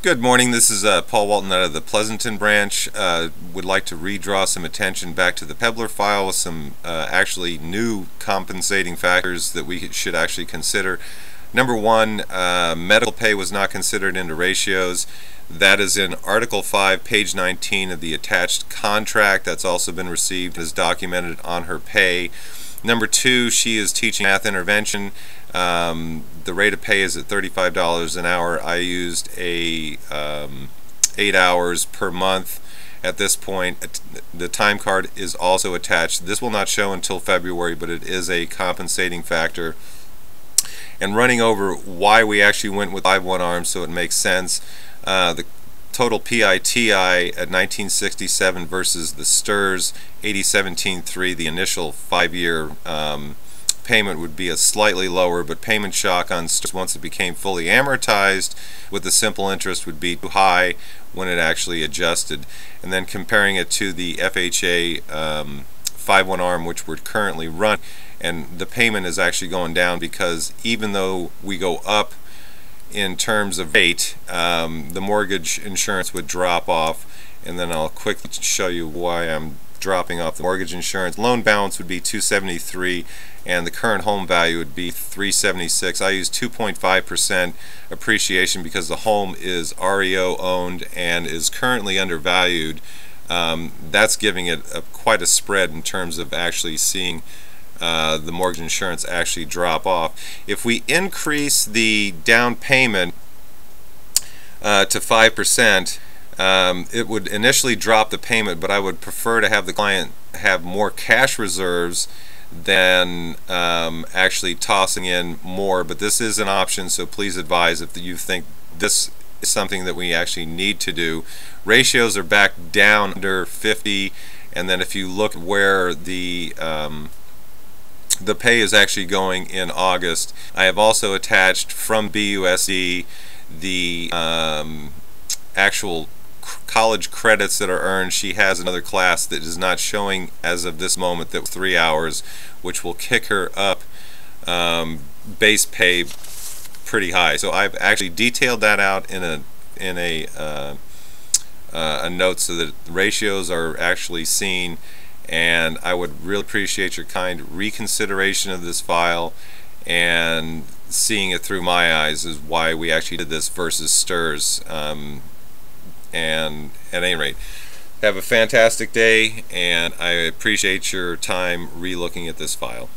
Good morning. This is Paul Walton out of the Pleasanton branch. Would like to redraw some attention back to the Pebler file with some actually new compensating factors that we should actually consider. Number one, medical pay was not considered into ratios. That is in Article 5, page 19 of the attached contract. That's also been received as documented on her pay. Number two, she is teaching math intervention. The rate of pay is at $35 an hour. I used 8 hours per month at this point. The time card is also attached. This will not show until February, but it is a compensating factor. And running over why we actually went with 5-1 arms so it makes sense. The total PITI at 1967 versus the STRS 8017-3, the initial 5-year payment would be a slightly lower, but payment shock on STRS once it became fully amortized with the simple interest would be too high when it actually adjusted. And then comparing it to the FHA 5-1 arm, which we're currently running, and the payment is actually going down because even though we go up in terms of rate, the mortgage insurance would drop off. And then I'll quickly show you why I'm dropping off the mortgage insurance. Loan balance would be $273 and the current home value would be $376. I use 2.5% appreciation because the home is REO owned and is currently undervalued. That's giving it quite a spread in terms of actually seeing the mortgage insurance actually drop off. If we increase the down payment to 5%, it would initially drop the payment, but I would prefer to have the client have more cash reserves than actually tossing in more. But this is an option, so please advise if you think this is something that we actually need to do. Ratios are back down under 50, and then if you look where the pay is actually going in August, I have also attached from BUSD the actual college credits that are earned. She has another class that is not showing as of this moment that was 3 hours, which will kick her up base pay pretty high. So I've actually detailed that out in a note so that the ratios are actually seen. And I would really appreciate your kind reconsideration of this file and seeing it through my eyes is why we actually did this versus STRS. And at any rate, have a fantastic day, and I appreciate your time re-looking at this file.